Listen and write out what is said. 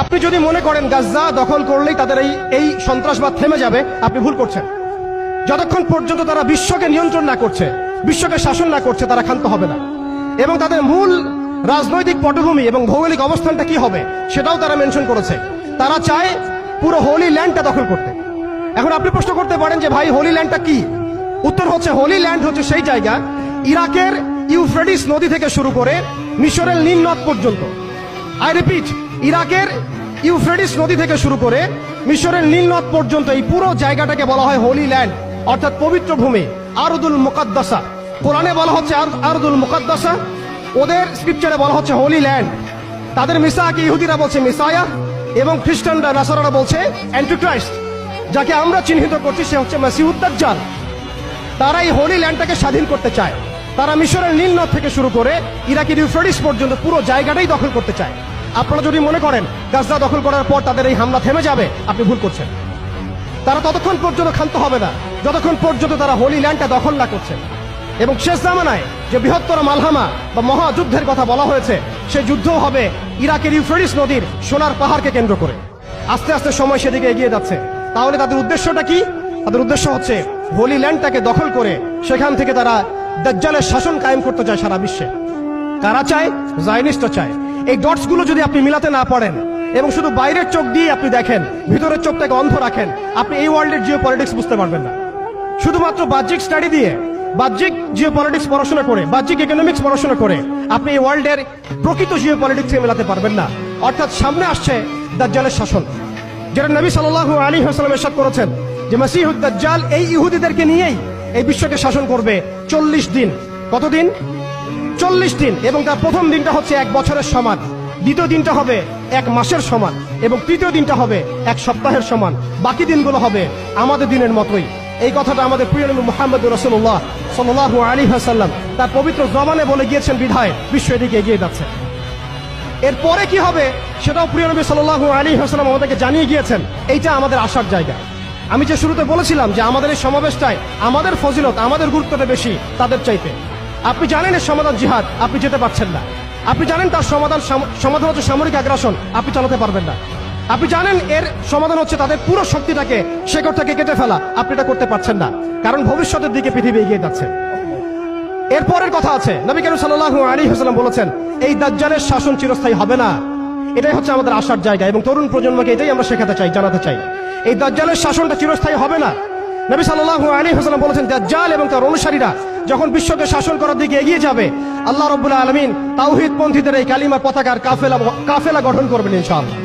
আপনি যদি মনে করেন গাজ্জা দখল করলেই তাদের এই সন্ত্রাসবাদ থেমে যাবে, আপনি ভুল করছেন। যতক্ষণ পর্যন্ত তারা বিশ্বকে নিয়ন্ত্রণ না করছে, বিশ্বকে শাসন না করছে, তারা ক্ষান্ত হবে না। এবং তাদের মূল রাজনৈতিক পটভূমি এবং ভৌগোলিক অবস্থানটা কি হবে সেটাও তারা মেনশন করেছে। তারা চায় পুরো হোলি ল্যান্ডটা দখল করতে। এখন আপনি প্রশ্ন করতে পারেন যে ভাই হোলি ল্যান্ডটা কি? উত্তর হচ্ছে, হোলি ল্যান্ড হচ্ছে সেই জায়গা ইরাকের ইউফ্রেটিস নদী থেকে শুরু করে মিশরের নীল নদ পর্যন্ত। আই রিপিট, ইরাকের ইউফ্রেটিস নদী থেকে শুরু করে মিশরের নীল নদ পর্যন্ত এই পুরো জায়গাটাকে বলা হয় হোলি ল্যান্ড, অর্থাৎ পবিত্র ভূমি, আরদুল মুকাদ্দাসা। কোরআনে বলা হচ্ছে আরদুল মুকাদ্দাসা, ওদের স্ক্রিপচারে বলা হচ্ছে হোলি ল্যান্ড। তাদের মিসাকে ইহুদিরা বলছে মিসায়া, এবং খ্রিস্টানরা নাসারারা বলছে অ্যান্টিক্রাইস্ট। যাকে আমরা চিহ্নিত করছি সে হচ্ছে মাসিহুদ দাজ্জাল। তারা এই হোলি ল্যান্ডটাকে স্বাধীন করতে চায়। তারা মিশরের নীল নদ থেকে শুরু করে ইরাকের ইউফ্রেটিস পর্যন্ত পুরো জায়গাটাই দখল করতে চায়। আপনারা যদি মনে করেন গাজা দখল করার পর তাদের এই হামলা থেমে যাবে, আপনি ভুল করছেন। তারা ততক্ষণ পর্যন্ত ক্ষান্ত হবে না যতক্ষণ পর্যন্ত তারা হোলি ল্যান্ডটা দখল না করছে। এবং শেষ জামানায় যে বৃহত্তর মালহামা বা মহাযুদ্ধের কথা বলা হয়েছে, সেই যুদ্ধও হবে ইরাকের ইউফ্রেটিস নদীর সোনার পাহাড়কে কেন্দ্র করে। আস্তে আস্তে সময় সেদিকে এগিয়ে যাচ্ছে। তাহলে তাদের উদ্দেশ্যটা কি? তাদের উদ্দেশ্য হচ্ছে হোলি ল্যান্ডটাকে দখল করে সেখান থেকে তারা দাজ্জালের শাসন কায়েম করতে চায় সারা বিশ্বে। কারা চায়? জায়নিস্টরা চায়। এই ডটস গুলো যদি আপনি মিলাতে না পারেন এবং শুধু বাইরের চোখ দিয়ে আপনি দেখেন, ভিতরের চোখটাকে অন্ধ রাখেন, আপনি এই ওয়ার্ল্ডের জিওপলিটিক্স বুঝতে পারবেন না। শুধুমাত্র বাহ্যিক স্টাডি দিয়ে, বাহ্যিক জিওপলিটিক্স পড়াশোনা করে, বাহ্যিক ইকোনমিক্স পড়াশোনা করে আপনি এই ওয়ার্ল্ডের প্রকৃত জিওপলিটিক্সকে মেলাতে পারবেন না। অর্থাৎ সামনে আসছে দাজ্জালের শাসন, যেটা নবী সাল্লাল্লাহু আলাইহি ওয়াসাল্লাম ইরশাদ করেছেন যে মাসিহুদ দাজ্জাল এই ইহুদিদেরকে নিয়েই এই বিশ্বকে শাসন করবে 40 দিন। কতদিন? 40 দিন। এবং তার প্রথম দিনটা হচ্ছে 1 বছরের সমান, দ্বিতীয় দিনটা হবে 1 মাসের সমান, এবং তৃতীয় দিনটা হবে 1 সপ্তাহের সমান। বাকি দিনগুলো হবে আমাদের দিনের মতোই। এই কথাটা আমাদের প্রিয় নবী মুহাম্মদ রাসূলুল্লাহ সাল্লাল্লাহু আলাইহি ওয়াসাল্লাম তার পবিত্র জবানে বলে গিয়েছেন বিধায় বিশ্ব এদিকে এগিয়ে যাচ্ছে। এরপরে কি হবে সেটাও প্রিয় নবী সাল্লাল্লাহু আলাইহি ওয়াসাল্লাম আমাদেরকে জানিয়ে গিয়েছেন। এইটা আমাদের আশার জায়গা। আমি যে শুরুতে বলেছিলাম যে আমাদের এই সমাবেশটায় আমাদের ফজিলত, আমাদের গুরুত্বটা বেশি তাদের চাইতে। আপনি জানেন এর সমাধান জিহাদ, আপনি যেতে পারছেন না। আপনি জানেন তার সমাধান হচ্ছে সামরিক আগ্রাসন, আপনি চালাতে পারবেন না। আপনি জানেন এর সমাধান হচ্ছে তাদের পুরো শক্তিটাকে শেকড় থেকে কেটে ফেলা, আপনি এটা করতে পারছেন না। কারণ ভবিষ্যতের দিকে পৃথিবী এগিয়ে যাচ্ছে। এরপরের কথা আছে, নবী করিম সাল্লাল্লাহু আলাইহি ওয়াসাল্লাম বলেছেন এই দাজ্জালের শাসন চিরস্থায়ী হবে না। এটাই হচ্ছে আমাদের আশার জায়গা, এবং তরুণ প্রজন্মকে এটাই আমরা শেখাতে চাই, জানাতে চাই। এই দাজ্জালের শাসনটা চিরস্থায়ী হবে না। নবী সাল্লাল্লাহু আলাইহি ওয়াসাল্লাম বলেছেন দাজ্জাল এবং তার অনুসারীরা যখন বিশ্বকে শাসন করার দিকে এগিয়ে যাবে, আল্লাহ রাব্বুল আলামিন তাওহীদপন্থীদের এই কালিমার পতাকার কাফেলা গঠন করবেন ইনশাআল্লাহ।